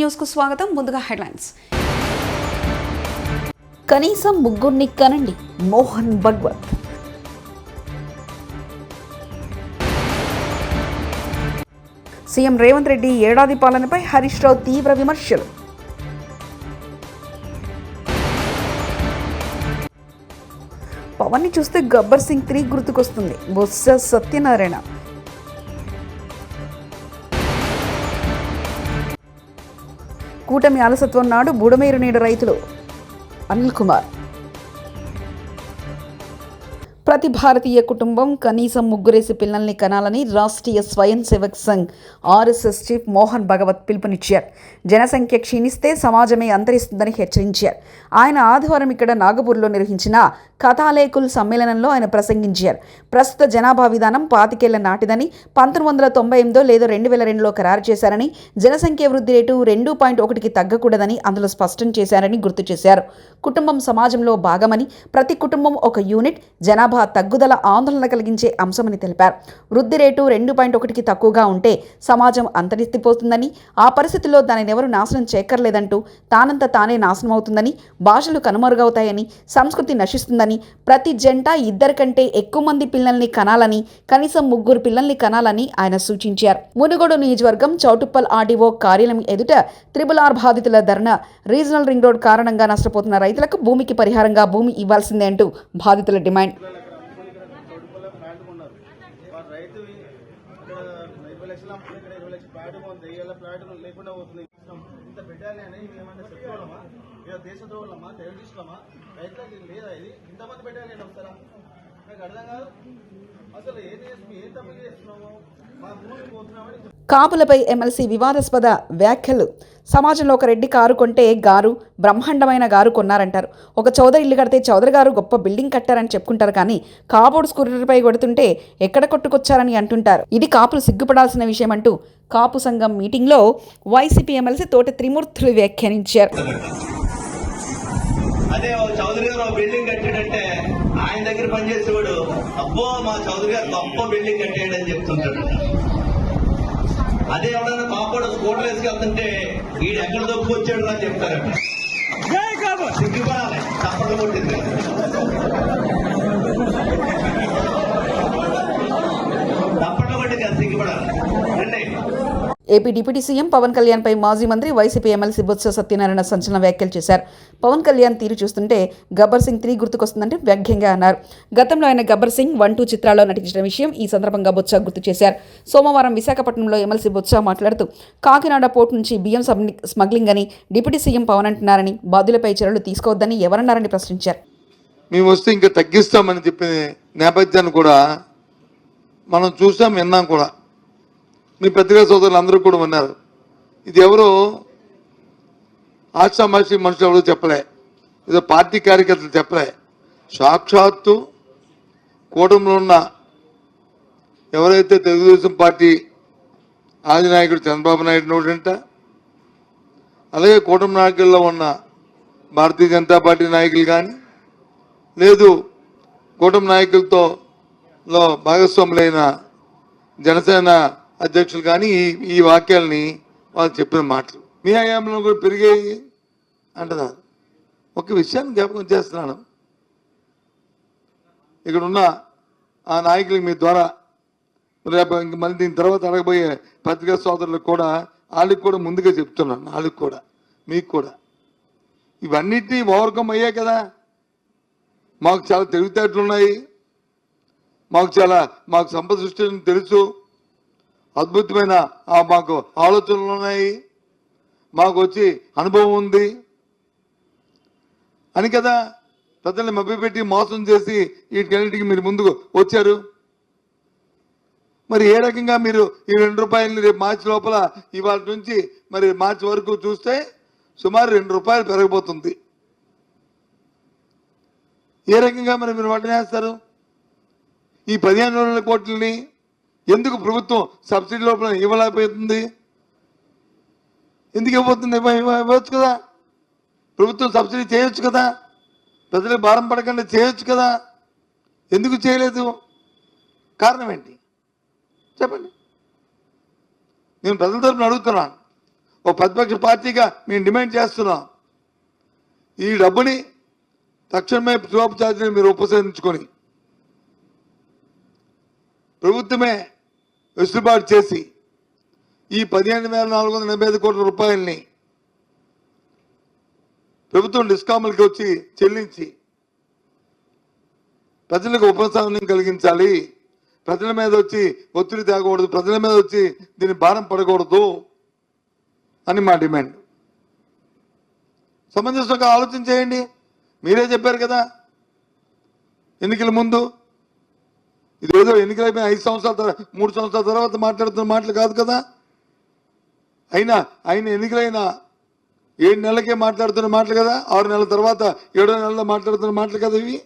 News కు స్వాగతం. ముందుగా హెడ్లైన్స్. కనీసం ముగ్గురిని కనండి, మోహన్ భగవత్. సీఎం రేవంత్ రెడ్డి ఏడాది పాలనపై హరీష్ రావు తీవ్ర విమర్శలు. పవన్ ని చూస్తే గబ్బర్ సింగ్ 3 గుర్తుకొస్తుంది, బొత్స సత్యనారాయణ. కూటమి అలసత్వం నాడు బుడమేరు నీడ రైతులు, అనిల్ కుమార్. ప్రతి భారతీయ కుటుంబం కనీసం ముగ్గురేసి పిల్లల్ని కనాలని రాష్ట్రీయ స్వయం సేవక్ సంఘ్ ఆర్ఎస్ఎస్ చీఫ్ మోహన్ భగవత్ పిలుపునిచ్చారు. జనసంఖ్య క్షీణిస్తే సమాజమే అంతరిస్తుందని హెచ్చరించారు. ఆయన ఆదివారం ఇక్కడ నాగపూర్లో నిర్వహించిన కథాలేకుల్ సమ్మేళనంలో ఆయన ప్రసంగించారు. ప్రస్తుత జనాభా విధానం 25 ఏళ్ల నాటిదని, 1998 లేదా 2002లో ఖరారు చేశారని, జనసంఖ్య వృద్ధి రేటు 2.1కి తగ్గకూడదని అందులో స్పష్టం చేశారని గుర్తు చేశారు. కుటుంబం సమాజంలో భాగమని, ప్రతి కుటుంబం ఒక యూనిట్, జనాభా తగ్గుదల ఆందోళన కలిగించే అంశమని తెలిపారు. వృద్ధి రేటు 2.1కి తక్కువగా ఉంటే సమాజం అంతరించిపోతుందని, ఆ పరిస్థితుల్లో దానిని ఎవరు నాశనం చేయక్కర్లేదంటూ తానంత తానే నాశనం అవుతుందని, భాషలు కనుమరుగవుతాయని, సంస్కృతి నశిస్తుందని, ప్రతి జంట 2 కంటే ఎక్కువ మంది పిల్లల్ని కనాలని, కనీసం 3 పిల్లల్ని కనాలని ఆయన సూచించారు. మునుగోడు నియోజకవర్గం చౌటుప్పల్ ఆర్డీఓ కార్యాలయం ఎదుట RRR బాధితుల ధర్నా. రీజనల్ రింగ్ రోడ్ కారణంగా నష్టపోతున్న రైతులకు భూమికి పరిహారంగా భూమి ఇవ్వాల్సిందే అంటూ బాధితుల డిమాండ్. దేశద్రోహులమ్మా, టెర్రరిస్టులమ్మా, రైతులకి లేదా ఇది ఇంతమంది పెట్టాలి వస్తారా? నాకు అర్థం కాదు. అసలు ఏం తప్పు చేస్తున్నాము? మా భూమికి పోతున్నామని. కాపులపై ఎమ్మెల్సీ వివాదాస్పద వ్యాఖ్యలు. సమాజంలో ఒక రెడ్డి కారు కొంటే గారు బ్రహ్మాండమైన గారు కొన్నారంటారు. ఒక చౌదరి ఇల్లు కడితే చౌదరి గారు గొప్ప బిల్డింగ్ కట్టారని చెప్పుకుంటారు. కానీ కాపోడు స్కూటర్పై కొడుతుంటే ఎక్కడ కొట్టుకొచ్చారని అంటుంటారు. ఇది కాపులు సిగ్గుపడాల్సిన విషయం అంటూ కాపు సంఘం మీటింగ్లో వైసీపీ ఎమ్మెల్సీ తోట త్రిమూర్తులు వ్యాఖ్యానించారు. అదే చౌదరి గారు బిల్డింగ్ కట్టాడంటే ఆయన దగ్గర పనిచేసేవాడు అబ్బో మా చౌదరి గారు గొప్ప బిల్డింగ్ కట్టాడని చెప్తుంటాడు. అదే ఎవరైనా కాపాడు స్కూటర్ వేసుకెళ్తుంటే వీడు ఎక్కడ దొప్పుకొచ్చాడు అని చెప్తారట. సిగ్గుపడాలి, తప్పక కొట్టింది. తప్పక కొట్టి కదా సిగ్గుపడాలి. రండి. ఏపీ డిప్యూటీ సీఎం పవన్ కళ్యాణ్పై మాజీ మంత్రి వైసీపీ ఎమ్మెల్సీ బొత్స సత్యనారాయణ సంచలన వ్యాఖ్యలు చేశారు. పవన్ కళ్యాణ్ తీరు చూస్తుంటే గబ్బర్ సింగ్ 3 గుర్తుకొస్తుందంటే వ్యంగ్యంగా అన్నారు. గతంలో ఆయన గబ్బర్ సింగ్ 1, 2 చిత్రాల్లో నటించిన విషయం ఈ సందర్భంగా బొత్స గుర్తు చేశారు. సోమవారం విశాఖపట్నంలో ఎమ్మెల్సీ బొత్స మాట్లాడుతూ కాకినాడ పోర్టు నుంచి బియ్యం స్మగ్లింగ్ అని డిప్యూటీ సీఎం పవన్ అంటున్నారని, బాధ్యులపై చర్యలు తీసుకోవద్దని ఎవరన్నారని ప్రశ్నించారు. మేము వస్తే ఇంకా తగ్గిస్తామని చెప్పిన నేపథ్యాన్ని కూడా మనం చూసాం, విన్నాం కూడా. మీ పత్రికా సోదరులు అందరూ కూడా ఉన్నారు. ఇది ఎవరో ఆశామాషి మనుషులు ఎవరో చెప్పలే, ఏదో పార్టీ కార్యకర్తలు చెప్పలే. సాక్షాత్తు కూటమిలో ఉన్న ఎవరైతే తెలుగుదేశం పార్టీ ఆదినాయకుడు చంద్రబాబు నాయుడు నోటంట, అలాగే కూటమి నాయకుల్లో ఉన్న భారతీయ జనతా పార్టీ నాయకులు కానీ, లేదు కూటమి నాయకులతో భాగస్వాములైన జనసేన అధ్యక్షులు కానీ ఈ వాక్యాలని వాళ్ళు చెప్పిన మాటలు మీ హయాంలో కూడా పెరిగాయి అంటున్నారు. ఒక విషయాన్ని జ్ఞాపకం చేస్తున్నాను. ఇక్కడ ఉన్న ఆ నాయకులకి మీ ద్వారా రేపు ఇంక మళ్ళీ దీని తర్వాత అడగబోయే పత్రికా సోదరులకు కూడా, వాళ్ళకి కూడా ముందుగా చెప్తున్నాను, వాళ్ళకి కూడా మీకు కూడా ఇవన్నిటినీ ఓవర్కమ్ అయ్యాయి కదా. మాకు చాలా తెలివితేటలు ఉన్నాయి, మాకు సంపద సృష్టి తెలుసు, అద్భుతమైన మాకు ఆలోచనలు ఉన్నాయి, మాకు వచ్చి అనుభవం ఉంది అని కదా ప్రజల్ని మభ్యపెట్టి మోసం చేసి వీటికన్నిటికీ మీరు ముందుకు వచ్చారు. మరి ఏ రకంగా మీరు ఈ 2 రూపాయలని రేపు మార్చి లోపల ఇవాళ నుంచి మరి మార్చి వరకు చూస్తే సుమారు 2 రూపాయలు పెరగబోతుంది. ఏ రకంగా మరి మీరు వడ్డనేస్తారు? ఈ 15,000 కోట్లని ఎందుకు ప్రభుత్వం సబ్సిడీ లోపల ఇవ్వలేకపోతుంది? ఎందుకు ఇవ్వబోతుంది? ఇవ్వచ్చు కదా, ప్రభుత్వం సబ్సిడీ చేయొచ్చు కదా, ప్రజలకు భారం పడకుండా చేయొచ్చు కదా. ఎందుకు చేయలేదు? కారణం ఏంటి చెప్పండి? నేను ప్రజల తరపున అడుగుతున్నాను. ఒక ప్రతిపక్ష పార్టీగా మేము డిమాండ్ చేస్తున్నాం. ఈ డబ్బుని తక్షణమే స్లాబ్ ఛార్జీని మీరు ఉపసంహరించుకొని ప్రభుత్వమే వెసులుబాటు చేసి ఈ 15,485 కోట్ల రూపాయలని ప్రభుత్వం డిస్కాములకి వచ్చి చెల్లించి ప్రజలకు ఉపశమనం కలిగించాలి. ప్రజల మీద వచ్చి ఒత్తిడి తేకూడదు, ప్రజల మీద వచ్చి దీని భారం పడకూడదు అని మా డిమాండ్. సమంజసంగా ఆలోచన చేయండి. మీరే చెప్పారు కదా ఎన్నికల ముందు, ఇదేదో ఎన్నికలు అయిపోయి 5 సంవత్సరాల 3 సంవత్సరాల తర్వాత మాట్లాడుతున్న మాటలు కాదు కదా. ఆయన ఎన్నికలైన 7 నెలలకే మాట్లాడుతున్న మాటలు కదా, 6 నెలల తర్వాత 7వ నెలలో మాట్లాడుతున్న మాటలు కదా ఇవి.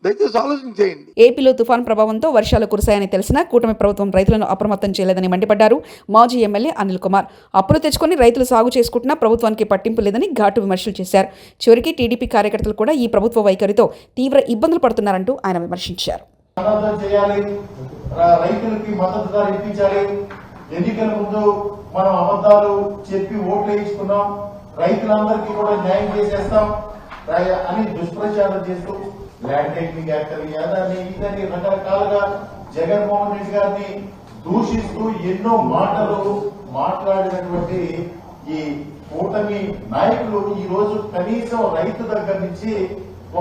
దయచేసి ఆలోచన చేయండి. ఏపీలో తుఫాన్ ప్రభావంతో వర్షాలు కురిశాయని తెలిసినా కూటమి ప్రభుత్వం రైతులను అప్రమత్తం చేయలేదని మండిపడ్డారు మాజీ ఎమ్మెల్యే అనిల్ కుమార్. అప్పులు తెచ్చుకొని రైతులు సాగు చేసుకుంటున్నా ప్రభుత్వానికి పట్టింపు లేదని ఘాటు విమర్శలు చేశారు. చివరికి టీడీపీ కార్యకర్తలు కూడా ఈ ప్రభుత్వ వైఖరితో తీవ్ర ఇబ్బందులు పడుతున్నారంటూ ఆయన విమర్శించారు. రైతులకి మద్దతు ధర ఇప్పించాలి. ఎన్నికల ముందు మనం అబద్ధాలు చెప్పి ఓట్లు వేయించుకున్నాం, రైతులందరికీ కూడా న్యాయం చేసేస్తాం అని దుష్ప్రచారం చేస్తూ ల్యాండ్ టైటిలింగ్ యాక్ట్ అని ఇదని రకరకాలుగా జగన్మోహన్ రెడ్డి గారిని దూషిస్తూ ఎన్నో మాటలు మాట్లాడినటువంటి ఈ కూటమి నాయకులు ఈ రోజు కనీసం రైతు దగ్గర నుంచి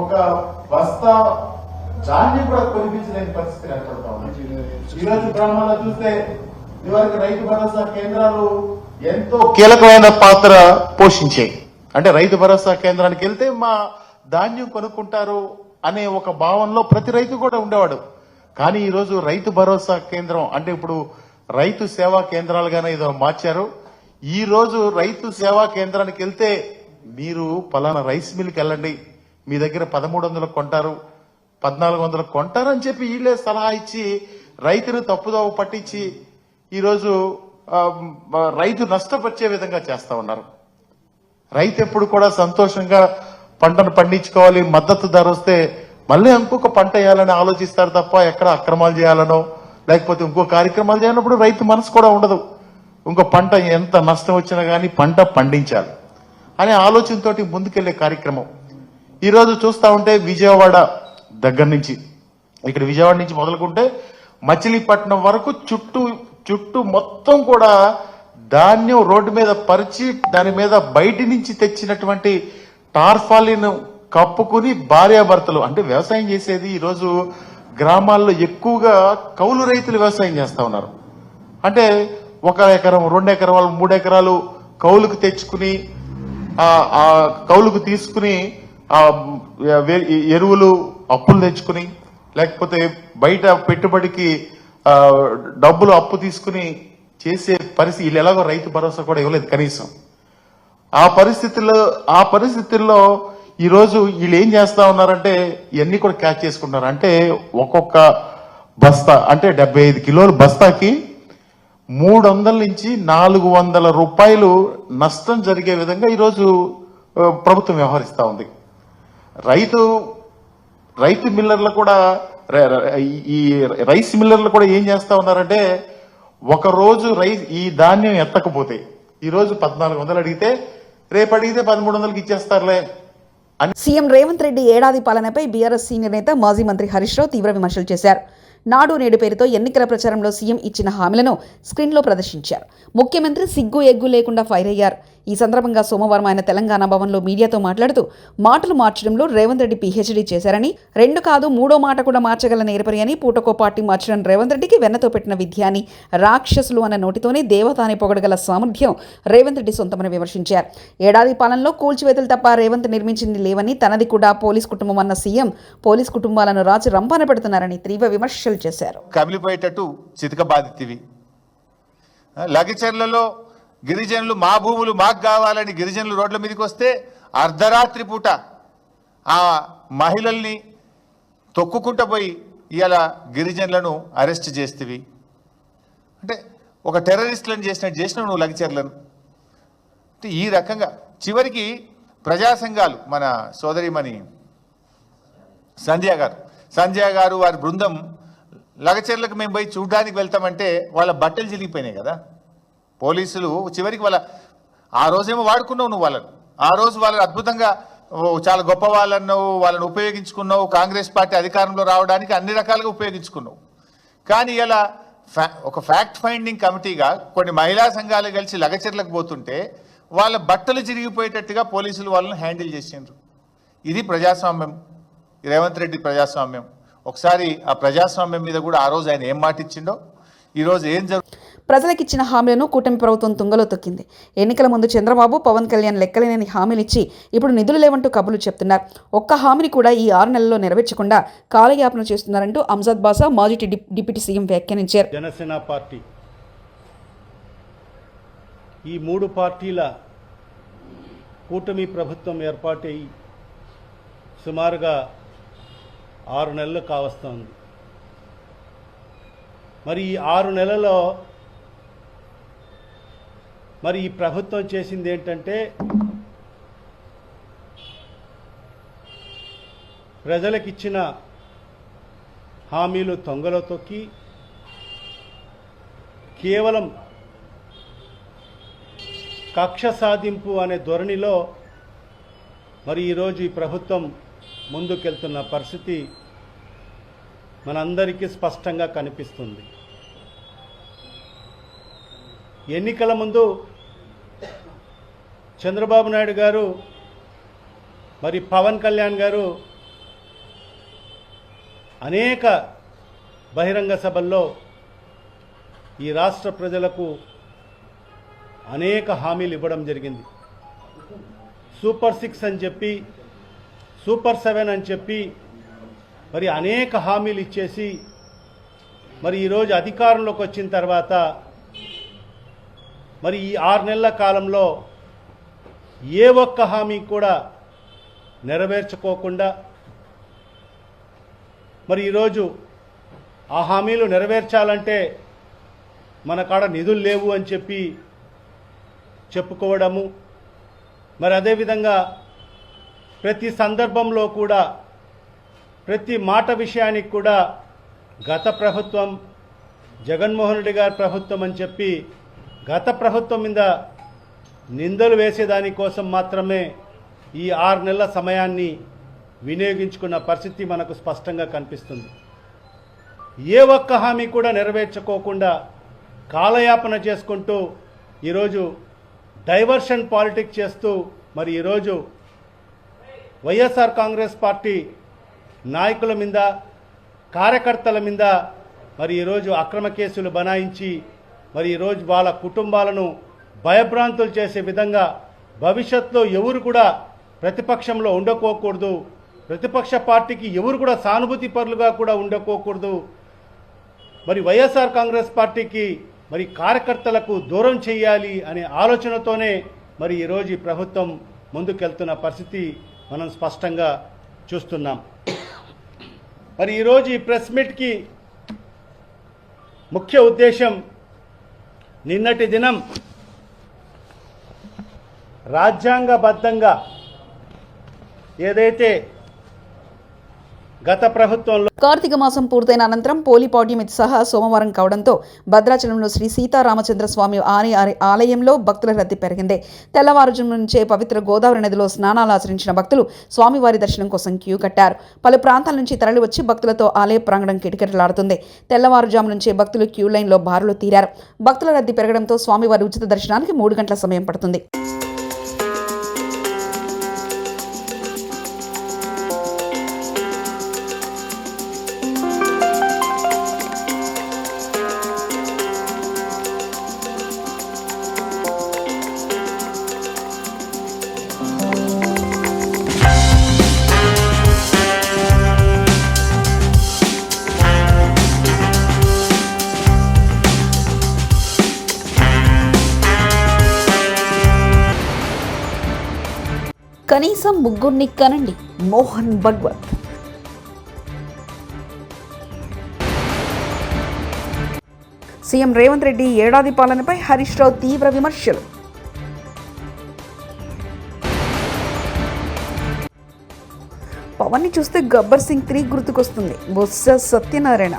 ఒక బస్తా ధాన్యం కూడా కొనిపించలేని పరిస్థితి ఏర్పడతా ఉంది. ఈ రోజు గ్రామాల్లో చూస్తే ఇదివరకు రైతు భరోసా కేంద్రాలు ఎంతో కీలకమైన పాత్ర పోషించాయి. అంటే రైతు భరోసా కేంద్రానికి వెళ్తే మా ధాన్యం కొనుక్కుంటారు అనే ఒక భావనలో ప్రతి రైతు కూడా ఉండేవాడు. కానీ ఈ రోజు రైతు భరోసా కేంద్రం అంటే ఇప్పుడు రైతు సేవా కేంద్రాలుగానే ఏదో మార్చారు. ఈ రోజు రైతు సేవా కేంద్రానికి వెళ్తే మీరు పలానా రైస్ మిల్కి వెళ్ళండి, మీ దగ్గర 1300 కొంటారు, 1400 కొంటారని చెప్పి వీళ్ళే సలహా ఇచ్చి రైతును తప్పుదోవ పట్టించి ఈరోజు రైతు నష్టపరిచే విధంగా చేస్తా ఉన్నారు. రైతు ఎప్పుడు కూడా సంతోషంగా పంటను పండించుకోవాలి, మద్దతు ధర వస్తే మళ్ళీ ఇంకొక పంట వేయాలని ఆలోచిస్తారు తప్ప ఎక్కడ అక్రమాలు చేయాలనో లేకపోతే ఇంకో కార్యక్రమాలు చేయాలన్నప్పుడు రైతు మనసు కూడా ఉండదు. ఇంకో పంట ఎంత నష్టం వచ్చినా కానీ పంట పండించాలి అనే ఆలోచనతోటి ముందుకెళ్లే కార్యక్రమం. ఈరోజు చూస్తా ఉంటే విజయవాడ దగ్గర నుంచి ఇక్కడ విజయవాడ నుంచి మొదలుకుంటే మచిలీపట్నం వరకు చుట్టూ మొత్తం కూడా ధాన్యం రోడ్డు మీద పరిచి దాని మీద బయటి నుంచి తెచ్చినటువంటి టార్ఫాలిన్ కప్పుకుని భార్యాభర్తలు అంటే వ్యవసాయం చేసేది ఈరోజు గ్రామాల్లో ఎక్కువగా కౌలు రైతులు వ్యవసాయం చేస్తా ఉన్నారు. అంటే 1 ఎకరం 2 ఎకరాలు 3 ఎకరాలు కౌలుకు తెచ్చుకుని ఆ కౌలుకు తీసుకుని ఎరువులు అప్పులు తెచ్చుకుని లేకపోతే బయట పెట్టుబడికి డబ్బులు అప్పు తీసుకుని చేసే పరిస్థితి. వీళ్ళు ఎలాగో రైతు భరోసా కూడా ఇవ్వలేదు కనీసం. ఆ పరిస్థితుల్లో ఈ రోజు వీళ్ళు ఏం చేస్తా ఉన్నారంటే ఇవన్నీ కూడా క్యాచ్ చేసుకుంటున్నారు. అంటే ఒక్కొక్క బస్తా అంటే 75 కిలోల బస్తాకి 300 నుంచి 400 రూపాయలు నష్టం జరిగే విధంగా ఈరోజు ప్రభుత్వం వ్యవహరిస్తా ఉంది. రైతు మిల్లర్లు కూడా ఈ రైస్ మిల్లర్లు కూడా ఏం చేస్తా ఉన్నారంటే ఒక రోజు ఈ ధాన్యం ఎత్తకపోతే ఈ రోజు 1400 అడిగితే రేపు అడిగితే 1300కి ఇచ్చేస్తారులే. సీఎం రేవంత్ రెడ్డి ఏడాది పాలనపై బీఆర్ఎస్ సీనియర్ నేత మాజీ మంత్రి హరీష్ రావు తీవ్ర విమర్శలు చేశారు. నాడు నేడు పేరుతో ఎన్నికల ప్రచారంలో సీఎం ఇచ్చిన హామీలను స్క్రీన్లో ప్రదర్శించారు. ముఖ్యమంత్రి సిగ్గు ఎగ్గు లేకుండా ఫైర్ అయ్యారు. ఈ సందర్భంగా సోమవారం ఆయన తెలంగాణ భవన్లో మీడియాతో మాట్లాడుతూ మాటలు మార్చడంలో రేవంత్ రెడ్డి పీహెచ్డీ చేశారని, 2 కాదు 3వ మాట కూడా మార్చగల నేర్పరి అని, పూటకో పార్టీ మార్చడం రేవంత్ రెడ్డికి వెన్నతో పెట్టిన విద్య అని, రాక్షసులు అన్న నోటితోనే దేవత అని పొగడగల సామర్థ్యం రేవంత్ రెడ్డి సొంతమని విమర్శించారు. ఏడాది పాలనలో కూల్చివేతలు తప్ప రేవంత్ నిర్మించింది లేవని, తనది కూడా పోలీస్ కుటుంబం అన్న సీఎం పోలీస్ కుటుంబాలను రాజు రంపాన పెడుతున్నారని తీవ్ర విమర్శలు చేశారు. కమిలిపోయేటట్టు చితక బాధితివి. లగచర్లలో గిరిజనులు మా భూములు మాకు కావాలని గిరిజనులు రోడ్ల మీదకి వస్తే అర్ధరాత్రి పూట ఆ మహిళల్ని తొక్కుకుంటూ పోయి ఇలా గిరిజనులను అరెస్ట్ చేస్తేవి. అంటే ఒక టెర్రరిస్టులను చేసినావు నువ్వు లగచర్లను. అంటే ఈ రకంగా చివరికి ప్రజా సంఘాలు మన సోదరిమణి సంధ్య గారు వారి బృందం లగచర్లకు మేము పోయి చూడడానికి వెళ్తామంటే వాళ్ళ బట్టలు చిరిగిపోయినాయి కదా. పోలీసులు చివరికి ఆ రోజేమో వాడుకున్నావు నువ్వు వాళ్ళను, ఆ రోజు వాళ్ళు అద్భుతంగా చాలా గొప్ప వాళ్ళను ఉపయోగించుకున్నావు, కాంగ్రెస్ పార్టీ అధికారంలో రావడానికి అన్ని రకాలుగా ఉపయోగించుకున్నావు. కానీ ఇలా ఒక ఫ్యాక్ట్ ఫైండింగ్ కమిటీగా కొన్ని మహిళా సంఘాలు కలిసి లగచర్లకు పోతుంటే వాళ్ళ బట్టలు చిరిగిపోయేటట్టుగా పోలీసులు వాళ్ళని హ్యాండిల్ చేసిండ్రు. ఇది ప్రజాస్వామ్యం, రేవంత్ రెడ్డి ప్రజాస్వామ్యం. ఒకసారి ఆ ప్రజాస్వామ్యం మీద కూడా ఆ రోజు ఆయన ఏం మాట ఇచ్చిండో, ఈరోజు ఏం ప్రజలకిచ్చిన హామీలను కూటమి ప్రభుత్వం తుంగలో తొక్కింది. ఎన్నికల ముందు చంద్రబాబు, పవన్ కళ్యాణ్ లెక్కలేని హామీలిచ్చి ఇప్పుడు నిధులు లేవంటూ కబుర్లు చెప్తున్నారు. ఒక్క హామీని కూడా ఈ 6 నెలల్లో నెరవేర్చకుండా కాలయాపన చేస్తున్నారంటూ అంజద్ బాసా మాజీ డిప్యూటీ సీఎం వ్యాఖ్యానించారు. జనసేన పార్టీ ఈ 3 పార్టీల కూటమి ప్రభుత్వం ఏర్పాటై సుమారుగా 6 నెలలు కావస్తోంది. మరి ఈ 6 నెలల్లో మరి ఈ ప్రభుత్వం చేసింది ఏంటంటే ప్రజలకిచ్చిన హామీలు తొంగలో తొక్కి కేవలం కక్ష సాధింపు అనే ధోరణిలో మరి ఈరోజు ఈ ప్రభుత్వం ముందుకెళ్తున్న పరిస్థితి మనందరికీ స్పష్టంగా కనిపిస్తుంది. ఎన్నికల ముందు చంద్రబాబు నాయుడు గారు మరి పవన్ కళ్యాణ్ గారు అనేక బహిరంగ సభల్లో ఈ రాష్ట్ర ప్రజలకు అనేక హామీలు ఇవ్వడం జరిగింది. సూపర్ 6 అని చెప్పి, సూపర్ 7 అని చెప్పి మరి అనేక హామీలు ఇచ్చేసి మరి ఈరోజు అధికారంలోకి వచ్చిన తర్వాత మరి ఈ 6 నెలల కాలంలో ఏ ఒక్క హామీ కూడా నెరవేర్చుకోకుండా మరి ఈరోజు ఆ హామీలు నెరవేర్చాలంటే మన కాడ నిధులు లేవు అని చెప్పి చెప్పుకోవడము, మరి అదేవిధంగా ప్రతి సందర్భంలో కూడా ప్రతి మాట విషయానికి కూడా గత ప్రభుత్వం, జగన్మోహన్ రెడ్డి గారి ప్రభుత్వం అని చెప్పి గత ప్రభుత్వం మీద నిందలు వేసేదానికోసం మాత్రమే ఈ 6 నెలల సమయాన్ని వినియోగించుకున్న పరిస్థితి మనకు స్పష్టంగా కనిపిస్తుంది. ఏ ఒక్క హామీ కూడా నెరవేర్చుకోకుండా కాలయాపన చేసుకుంటూ ఈరోజు డైవర్షన్ పాలిటిక్స్ చేస్తూ మరి ఈరోజు వైఎస్ఆర్ కాంగ్రెస్ పార్టీ నాయకుల మీద, కార్యకర్తల మీద మరి ఈరోజు అక్రమ కేసులు బనాయించి మరి ఈరోజు వాళ్ళ కుటుంబాలను భయభ్రాంతులు చేసే విధంగా భవిష్యత్తులో ఎవరు కూడా ప్రతిపక్షంలో ఉండకోకూడదు, ప్రతిపక్ష పార్టీకి ఎవరు కూడా సానుభూతి పరులుగా కూడా ఉండకోకూడదు, మరి వైఎస్ఆర్ కాంగ్రెస్ పార్టీకి మరి కార్యకర్తలకు దూరం చేయాలి అనే ఆలోచనతోనే మరి ఈరోజు ఈ ప్రభుత్వం ముందుకెళ్తున్న పరిస్థితి మనం స్పష్టంగా చూస్తున్నాం. మరి ఈరోజు ఈ ప్రెస్ మీట్కి ముఖ్య ఉద్దేశం నిన్నటి దినం రాజ్యాంగబద్ధంగా ఏదైతే గత ప్రభుత్వంలో కార్తీక మాసం పూర్తయిన అనంతరం పోలి పౌర్ణమి సహా సోమవారం కావడంతో భద్రాచలంలో శ్రీ సీతారామచంద్ర స్వామి ఆలయంలో భక్తుల రద్దీ పెరిగింది. తెల్లవారుజాము నుంచే పవిత్ర గోదావరి నదిలో స్నానాలు ఆచరించిన భక్తులు స్వామివారి దర్శనం కోసం క్యూ కట్టారు. పలు ప్రాంతాల నుంచి తరలివచ్చి భక్తులతో ఆలయ ప్రాంగణం కిటకిటలాడుతుంది. తెల్లవారుజాము నుంచే భక్తులు క్యూ లైన్లో బారులు తీరారు. భక్తుల రద్దీ పెరగడంతో స్వామివారి ఉచిత దర్శనానికి 3 గంటల సమయం పడుతుంది. కనీసం ముగ్గురిని కనండి. మోహన్ భగవత్. సీఎం రేవంత్ రెడ్డి ఏడాది పాలనపై హరీష్ రావు తీవ్ర విమర్శలు. పవన్ని చూస్తే గబ్బర్ సింగ్ 3 గుర్తుకొస్తుంది. బొత్స సత్యనారాయణ.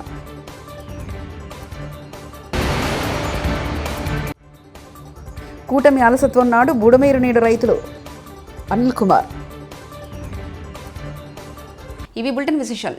కూటమి అలసత్వం నాడు బుడమేరు నీడు రైతులు అనిల్ కుమార్. ఇవి బులెటిన్ విశేషాలు.